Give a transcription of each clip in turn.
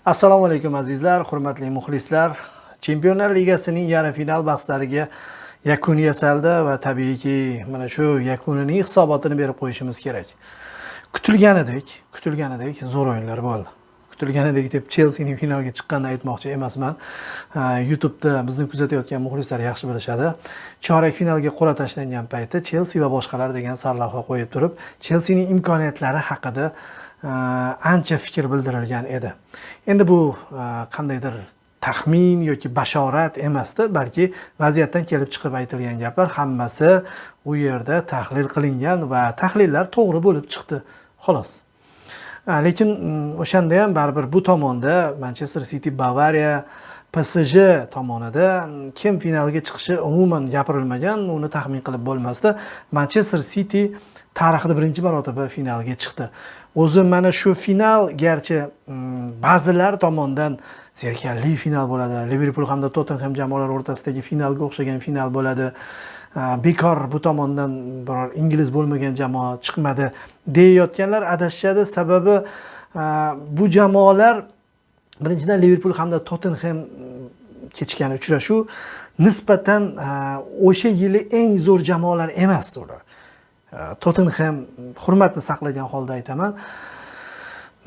Assalomu alaykum azizlar, hurmatli muxlislar. Chempionlar Ligasining yarim final bahslariga yakun yasaldi va tabiiyki mana shu yakunining hisobotini berib qo'yishimiz kerak. Kutilganidek zo'r o'yinlar bo'ldi. Kutilganidek deb Chelseaning finalga chiqqanini aytmoqchi emasman. YouTube'da bizni kuzatayotgan muxlislar yaxshi bilishadi. Chorak finalga qur'a tashlangan paytda Chelsea va boshqalar degan sarlavha qo'yib turib, Chelseaning imkoniyatlari haqida ancha fikr bildirilgan edi. Endi bu qandaydir taxmin yoki bashorat emasdi, balki vaziyatdan kelib chiqib aytilgan gaplar hammasi u yerda tahlil qilingan va tahlillar to'g'ri bo'lib chiqdi, xolos. Lekin o'shanda ham baribir bu tomonda Manchester City, Bavariya, PSG tomonida kim finalga chiqishi umuman gapirilmagan, uni taxmin qilib bo'lmasdi. Manchester City tarixida birinchi marotaba finalga chiqdi. O'zi mana shu final garchi ba'zilar tomonidan zerikarli final bo'ladi. Liverpool hamda Tottenham jamoalari o'rtasidagi finalga o'xshagan final bo'ladi. Bekor bu tomondan biror ingliz bo'lmagan jamoa chiqmadi deyotganlar adashishadi. Sababi bu jamoalar birinchidan Liverpool hamda Tottenham kechgan uchrashuv nisbatan o'sha yili eng zo'r jamoalar emasdi ular. Tottenham hurmatni saqlagan holda aytaman,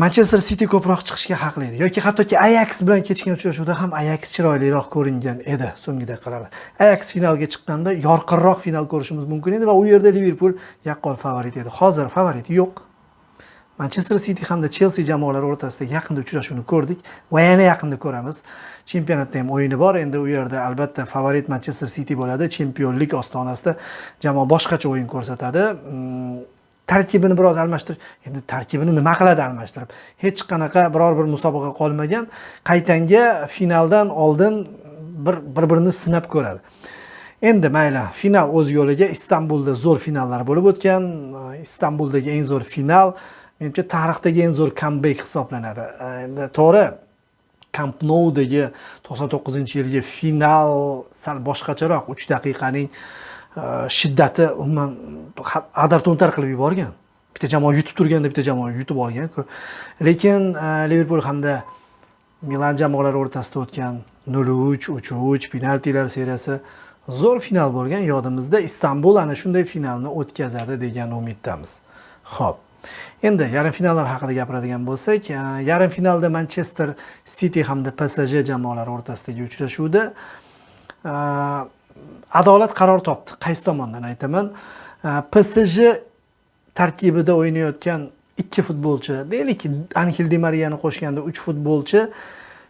Manchester City ko'proq chiqishga haqli edi. Yoki hattoki Ajax bilan kechgan uchrashuvda ham Ajax chiroyliroq ko'ringan edi so'nggi daqiqalarda. Ajax finalga chiqqanda yorqinroq final ko'rishimiz mumkin edi va u yerda Liverpool yaqqol favorit edi. Hozir favorit yo'q. Manchester City hamda Chelsea jamoalari o'rtasida yaqinda uchrashuvni ko'rdik va yana yaqinda ko'ramiz. Chempionatda ham o'yini bor. Endi u yerda albatta favorit Manchester City bo'ladi. Chempionlik ostonasida jamoa boshqacha o'yin ko'rsatadi. Tarkibini biroz almashtirish. Endi tarkibini nima qiladi almashtirib? Hech qanaqa biror bir musobaqa qolmagan. Qaytanga finaldan oldin bir-birini sinab ko'radi. Endi mayli, final o'z yo'liga. Istanbulda zo'r finallar bo'lib o'tgan. Istanbuldagi eng zo'r final menimcha tarixdagi eng zo'r comeback hisoblanadi. Endi to'g'ri, Camp Nou'dagi 99-yilgi final sal boshqacharoq, 3 daqiqaning shiddati umuman adar-to'ntar qilib yuborgan. Bitta jamoa yutib turganda bitta jamoa yutib olgan. Lekin Liverpool hamda Milan jamoalari o'rtasida o'tgan 0-3, 3-3 penaltilar seriyasi zo'r final bo'lgan. Yodimizda Istanbul ana shunday finalni o'tkazadi degan umiddamiz. Xo'p. Endi yarim finallar haqida gapiradigan bo'lsak, yarim finalda Manchester City hamda PSG jamoalari o'rtasidagi uchrashuvda adolat qaror topdi. Qaysi tomondan aytaman? PSG tarkibida o'ynayotgan 2 futbolchi, deylik Angel Di Maria'ni qo'shganda 3 futbolchi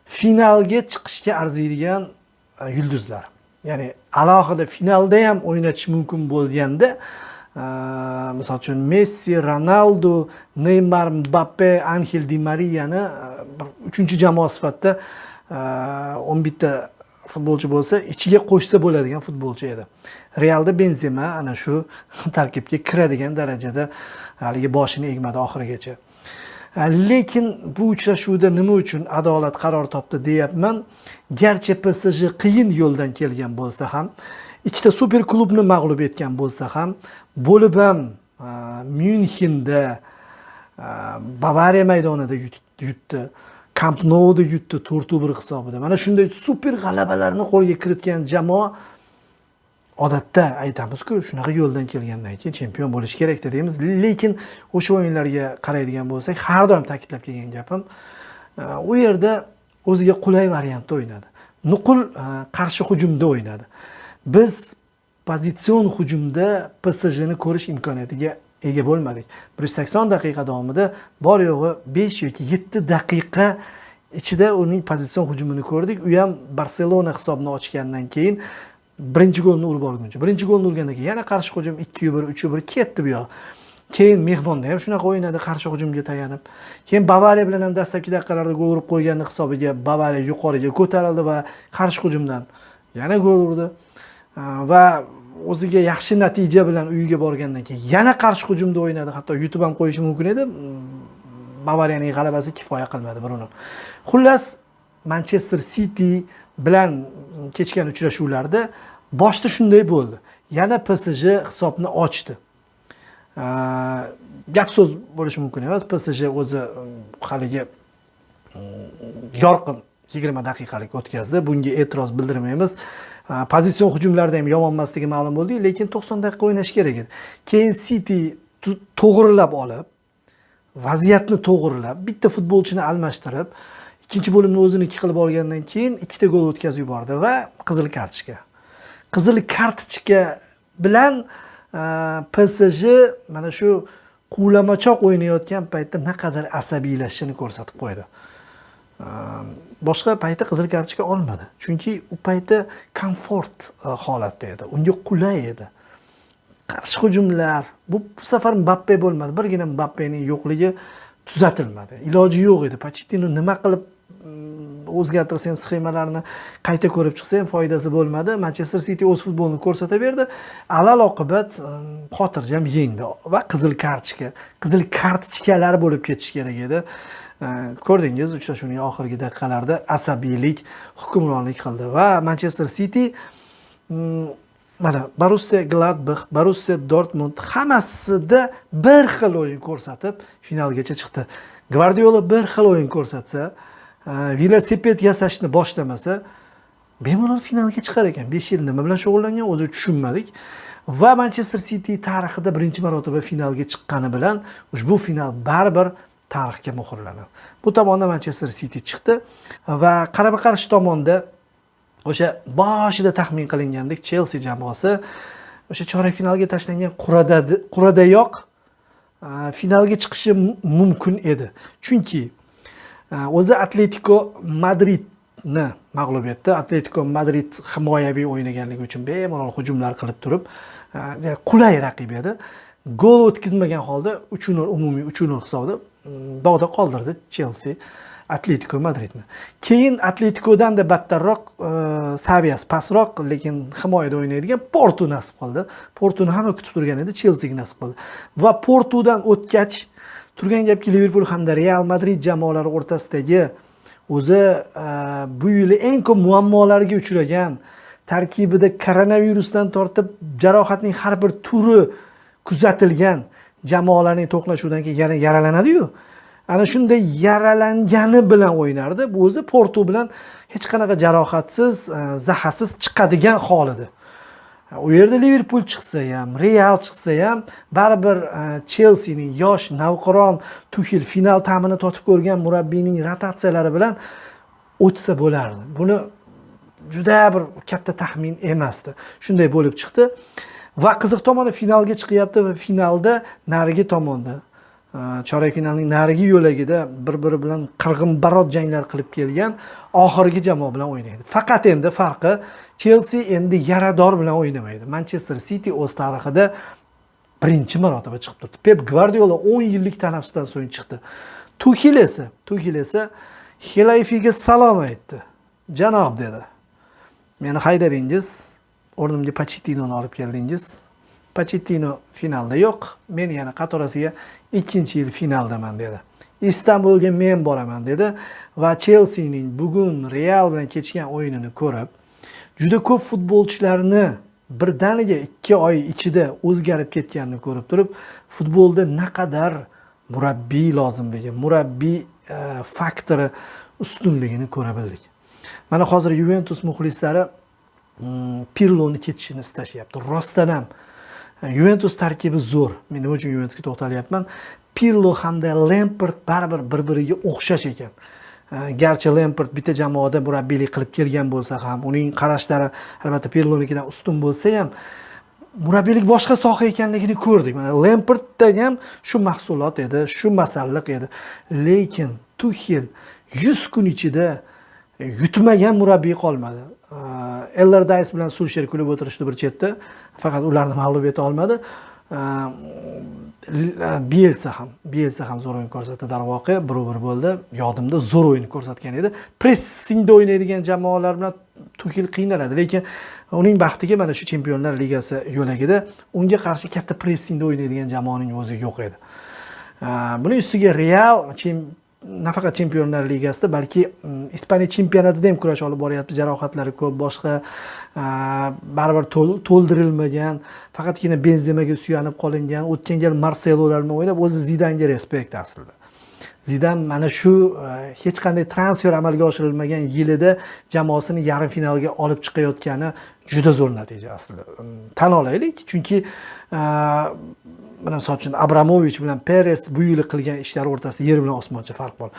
finalga chiqishga arziydigan yulduzlar. Ya'ni alohida finalda ham o'ynatish mumkin bo'lganda, misol uchun Messi, Ronaldo, Neymar, Mbappe, Angel Di Maria'ni 3-jamoa sifatida 11 ta futbolchi bo'lsa, ichiga qo'shsa bo'ladigan futbolchi edi. Realda Benzema ana shu tarkibga kiradigan darajada haligi boshini egmadi oxirigacha. Lekin bu uchrashuvda nima uchun adolat qaror topdi deyapman. Garchi PSG qiyin yo'ldan kelgan bo'lsa ham, ikkita super klubni mag'lub etgan bo'lsa ham, bo'lib ham Myunxenda, Bavariya maydonida yutdi. Camp Nou'da yutdi 4-1 hisobida. Mana shunday super g'alabalarni qo'lga kiritgan jamoa odatda aytamiz-ku, shunaqa yo'ldan kelgandan keyin chempion bo'lish kerak deymiz. Lekin o'sha o'yinlarga qaraydigan bo'lsak, har doim ta'kidlab kelgan gapim, u yerda o'ziga qulay variantda o'ynadi. Nuqul qarshi hujumda o'ynadi. Biz pozitsion hujumda PSJni ko'rish imkoniyatiga ega bo'lmadik. 180 daqiqa davomida bor yo'g'i 5 yoki 7 daqiqa ichida uning pozitsion hujumini ko'rdik. U ham Barselona hisobni ochgandan keyin birinchi golni urib olguncha. Birinchi golni urgandan keyin yana qarshi hujum 2-1, 3-1 ketdi bu yoq. Keyin mehmonda ham shunaqa o'ynadi, qarshi hujumga tayanib. Keyin Bavariya bilan ham dastlabki daqiqalarda gol urib qo'ygan hisobiga Bavariya yuqoriga ko'tarildi va qarshi hujumdan yana gol urdi. Va o'ziga yaxshi natija bilan uyiga borgandan keyin yana qarshi hujumda o'ynadi. Hatto yutib ham qo'yishi mumkin edi. Bavariyaning g'alabasi kifoya qilmadi biroq. Xullas, Manchester City bilan kechgan uchrashuvlarda boshda shunday bo'ldi. Yana PSG hisobni ochdi. Gap so'z bo'lishi mumkin emas. PSG o'zi haligi yorqin 20 daqiqalik o'tkazdi. Bunga e'tiroz bildirmaymiz. Pozitsion hujumlarda ham yomon emasligi ma'lum bo'ldi, lekin 90 daqiqa o'ynash kerak edi. Keyin City to'g'rilab olib, vaziyatni to'g'rilab, bitta futbolchini almashtirib, ikkinchi bo'limni o'ziniki qilib olgandan keyin ikkita gol o'tkazib yubordi va qizil kartochka. Qizil kartochka bilan PSG mana shu quvlamachoq o'ynayotgan paytda naqadar asabiylashishini ko'rsatib qo'ydi. Boshqa paytda qizil kartochka olmadi. Chunki u paytda komfort holatda edi. Unga qulay edi. Qarshi hujumlar, bu safar Mbappe bo'lmadi. Birgina Mbappening yo'qligi tuzatilmadi. Iloji yo'q edi. Pochettino nima qilib o'zgartirsa ham sxemalarni qayta ko'rib chiqsa ham foydasi bo'lmadi. Manchester City o'z futbolini ko'rsataverdi. Alal oqibat xotirjam yengdi va qizil kartochkalar bo'lib ketish kerak edi. Ko'rdingiz, uchrashuvning oxirgi daqiqalarida asabiylik hukmronlik qildi va Manchester City mana Borussia Gladbach, Borussia Dortmund hammasida bir xil o'yin ko'rsatib finalgacha chiqdi. Guardiola bir xil o'yin ko'rsatsa, velosiped yasashni boshlamasa, bemalol finalga chiqar ekan. 5 yil nima bilan shug'ullangan o'zi tushunmadik. Va Manchester City tarixida birinchi marotaba finalga chiqqani bilan ushbu final baribir tarixga muhrlanadi. Bu tomonda Manchester City chiqdi va qarama-qarshi tomonda o'sha boshida taxmin qilingandek Chelsea jamoasi o'sha chorak finalga tashlangan quradayoq finalga chiqishi mumkin edi. Chunki o'zi Atletico Madridni mag'lub etdi. Atletico Madrid himoyaviy o'ynaganligi uchun bemalol hujumlar qilib turib, qulay raqib edi. Gol o'tkazmagan holda 3-0 umumiy 3-0 hisobda dog'da qoldirdi Chelsea Atletico Madridni. Keyin Atleticodan da battarroq, saviyasi pastroq, lekin himoyada o'ynaydigan Porto nasib qildi. Portoni hamma kutib turgan edi, Chelseaga nasib qildi. Va Portodan o'tgach turgan gapki Liverpool hamda Real Madrid jamoalari o'rtasidagi o'zi bu yil eng ko'p muammolarga uchragan, tarkibida koronavirusdan tortib jarohatning har bir turi kuzatilgan jamoalarning to'qnashuvidan keyin yana yaralanadi-yu. Ana shunday yaralangani bilan o'ynardi. Bu o'zi Porto bilan hech qanaqa jarohatsiz, zaharsiz chiqadigan hol edi. U yerda Liverpool chiqsa ham, Real chiqsa ham, baribir Chelseaning yosh navqiron Tuchel final ta'mini totib ko'rgan murabbiyning rotatsiyalari bilan o'tsa bo'lardi. Buni juda bir katta taxmin emasdi. Shunday bo'lib chiqdi. Va qiziq tomoni finalga chiqyapti va finalda narigi tomonda chorak finalning narigi yo'lagida bir-biri bilan qirg'inbarot janglar qilib kelgan oxirgi jamoa bilan o'ynaydi. Faqat endi farqi Chelsea endi yarador bilan o'ynamaydi. Manchester City o'z tarixida birinchi marotaba chiqib turdi. Pep Guardiola 10 yillik tanaffusdan so'ng chiqdi. Tuchel esa Hilayfiga salom aytdi. Janob dedi. Meni haydadingiz, o'rnimga Pochettinoni olib keldingiz. Pochettino finalda yo'q. Men yana qatorasiga 2-yil finaldaman dedi. Istanbulga men boraman dedi va Chelseaning bugun Real bilan kechgan o'yinini ko'rib, juda ko'p futbolchilarni birdaniga 2 oy ichida o'zgarib ketganini ko'rib turib, futbolda naqadar murabbiy lozimligi, murabbiy faktori ustunligini ko'ra bildik. Mana hozir Juventus muxlislari Pirloni ketishini istashyapti. Rostdan ham Juventus tarkibi zo'r. Men nima uchun Juventusga to'xtalyapman? Pirlo hamda Lampard baribir bir-biriga o'xshash ekan. Garchi Lampard bitta jamoada murabbiylik qilib kelgan bo'lsa ham, uning qarashlari albatta Pirlonikidan ustun bo'lsa ham, murabbiylik boshqa soha ekanligini ko'rdik. Mana Lampardda ham shu mahsulot edi, shu masalliq edi. Lekin Tuchel 100 kun ichida yutmagan murabbiy qolmadi. Allardyce bilan Sulsher kulib o'tirishdi bir chetda, faqat ularni mag'lub eta olmadi. Bielsa ham zo'r o'yin ko'rsatdi darvoqe, 1-1 bo'ldi. Yodimda zo'r o'yin ko'rsatgan edi. Pressingda o'ynaydigan jamoalar bilan Tuchel qiynaladi, lekin uning baxtiga mana shu Chempionlar Ligasi yo'lagida unga qarshi katta pressingda o'ynaydigan jamoaning o'zi yo'q edi. Buning ustiga Real nafaqat Chempionlar Ligasida, balki Ispaniya chempionatida ham kurash olib boryapti. Jarohatlari ko'p, boshqa baribir to'ldirilmagan, faqatgina Benzemaga suyanib qolingan, o'tgan yil Marselolar bilan o'ynab, o'zi Zidanga respekt aslida. Zidan mana shu hech qanday transfer amalga oshirilmagan yilida jamoasini yarim finalga olib chiqayotgani juda zo'r natija aslida. Tan olaylik, chunki mana misol uchun Abramovich bilan Perez bu yil qilgan ishlar o'rtasida yer bilan osmoncha farq bor.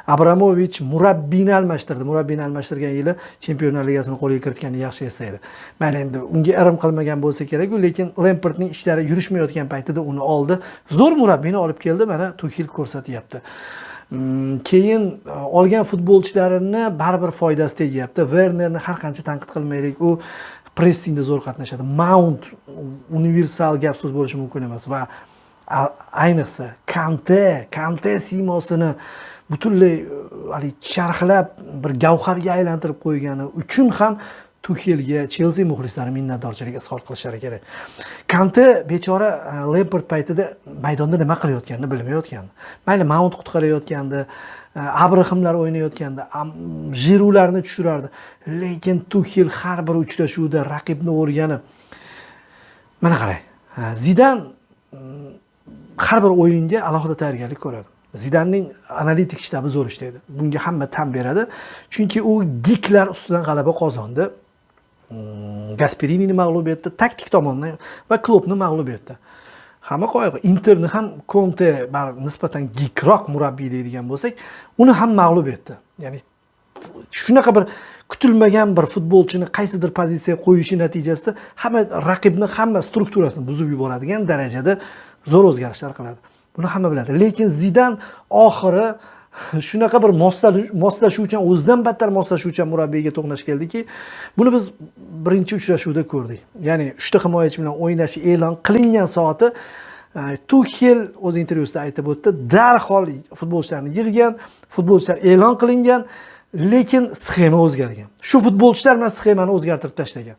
Abramovich murabbiyni almashtirdi. Murabbiyni almashtirgan yili Chempionlar Ligasini qo'lga kiritganini yaxshi eslaydi. Mana endi unga irim qilmagan bo'lsa kerak-ku, lekin Lampardning ishlari yurishmayotgan paytida uni oldi. Zo'r murabbiyni olib keldi, mana Tuchel ko'rsatyapti. Keyin olgan futbolchilarini baribir foydasi tegyapti. Wernerni har qancha tanqid qilmaylik, u pressingda zo'r qatnashadi. Mount universal gap so'z bo'lishi mumkin emas va ayniqsa Kante siymosini butunlay charxlab bir gavharga aylantirib qo'ygani uchun ham Tuchelga Chelsea muxlislari minnatdorchilik izhor qilishlari kerak. Kante bechora Lampard paytida maydonda nima qilayotganini bilmayotgandi. Mayli Mount qutqarayotgandi, Abrahamlar o'ynayotganda, Jirularni tushirardi. Lekin Tuchel har bir uchrashuvda raqibni o'rganib. Mana qarang. Zidan har bir o'yinga alohida tayyorgarlik ko'radi. Zidanning analitik shtabi zo'r ishlaydi. Bunga hamma tan beradi. Chunki u giklar ustidan g'alaba qozondi. Gasperini mag'lub etdi, taktik tomondan va Kloppni mag'lub etdi. Hamma qo'yga Interni ham Conte nisbatan gikroq murabbiy deydigan bo'lsak, uni ham mag'lub etdi. Ya'ni shunaqa bir kutilmagan bir futbolchini qaysidir pozitsiyaga qo'yishi natijasida hamma raqibni hamma strukturasini buzib yuboradigan darajada zo'r o'zgarishlar qiladi. Buni hamma biladi. Lekin Zidan oxiri shunaqa bir moslashuvchan, o'zidan battar moslashuvchan murabbiyga to'qnash keldiki, buni biz birinchi uchrashuvda ko'rdik. Ya'ni 3 ta himoyachi bilan o'ynashi e'lon qilingan soati Tuchel o'z intervyusida aytib o'tdi, darhol futbolchilarni yig'gan, futbolchilar e'lon qilingan, lekin sxema o'zgargan. Shu futbolchilar bilan sxemani o'zgartirib tashlagan.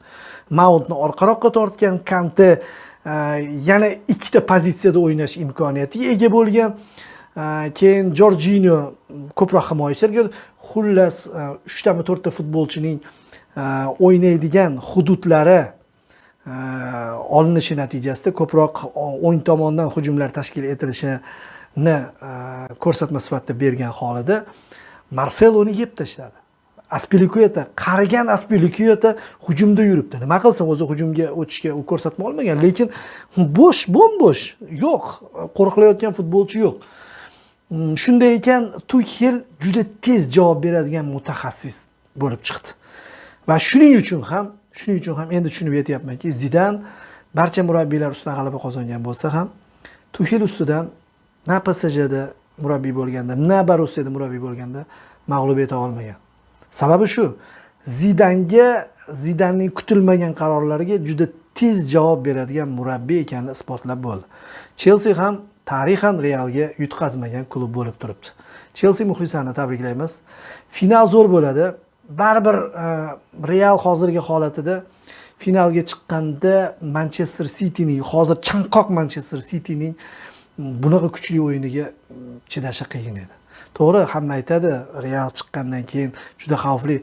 Mountni orqaroqqa tortgan, Kante yana ikkita pozitsiyada o'ynash imkoniyatiga ega bo'lgan. Keyin Jorginho ko'proq himoyachilarga, xullas 3 ta 4 ta futbolchining o'ynaydigan hududlari olinishi natijasida ko'proq o'ng tomondan hujumlar tashkil etilishini ko'rsatma sifatida bergan holida Marceloni yeb tashladi. Aspilicueta, qarigan Aspilicueta hujumda yuribdi. Nima qilsin, o'zi hujumga o'tishga u ko'rsatma olmagan, lekin bo'm-bo'sh, yo'q, qo'rqilayotgan futbolchi yo'q. Shunday ekan, Tuchel juda tez javob beradigan mutaxassis bo'lib chiqdi. Va shuning uchun ham endi tushunib yetyapmanki, Zidan barcha murabbiylar ustidan g'alaba qozongan bo'lsa ham, Tuchel ustidan na PSJda murabbiy bo'lganda, na Borussiada murabbiy bo'lganda mag'lub eta olmagan. Sababi shu, Zidanning kutilmagan qarorlariga juda tez javob beradigan murabbiy ekanini isbotlab bo'ldi. Chelsea ham tarixan Realga yutqazmagan klub bo'lib turibdi. Chelsea muxlislarini tabriklaymiz. Final zo'r bo'ladi. Baribir Real hozirgi holatida finalga chiqqanda Manchester City'ning, hozir chanqoq Manchester City'ning bunaqa kuchli o'yiniga chidashi qiyin edi. To'g'ri, hamma aytadi, Real chiqqandan keyin juda xavfli,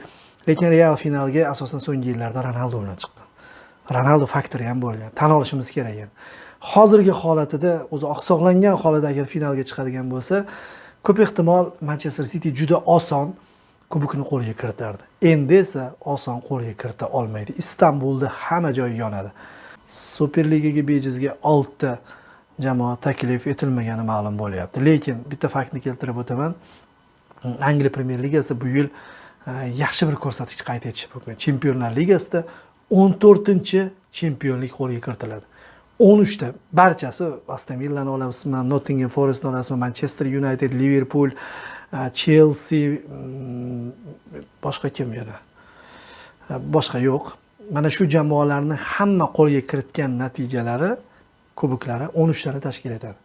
lekin Real finalga asosan so'nggi yillarda Ronaldo bilan chiqqan. Ronaldo faktori ham bo'lgan. Tan olishimiz kerak edi. Hozirgi holatida, o'zi oqsoqlangan holatda agar finalga chiqadigan bo'lsa, ko'p ehtimol Manchester City juda oson kubokni qo'lga kiritardi. Endi esa oson qo'lga kirita olmaydi. Istanbulda hamma joy yonadi. Superligaga bejizga 6 ta jamoa taklif etilmagani ma'lum bo'lyapti. Lekin bitta faktni keltirib o'taman. Angliya Premyer Ligasi bu yil yaxshi bir ko'rsatkich qayd etishi mumkin. Chempionlar Ligasida 14-chempionlik qo'lga kiritiladi. 13 ta, barchasi Aston Villani olamizmi, Nottingham Forestni olamizmi, Manchester United, Liverpool, Chelsea, boshqa kim yana? Boshqa yo'q. Mana shu jamoalarni hamma qo'lga kiritgan natijalari, kuboklari 13 tani tashkil etadi.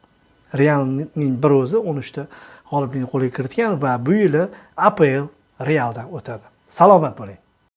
Realning bir o'zi 13 ta g'oliblikni qo'lga kiritgan va bu yili APL Realdan o'tadi. Salomat bo'ling.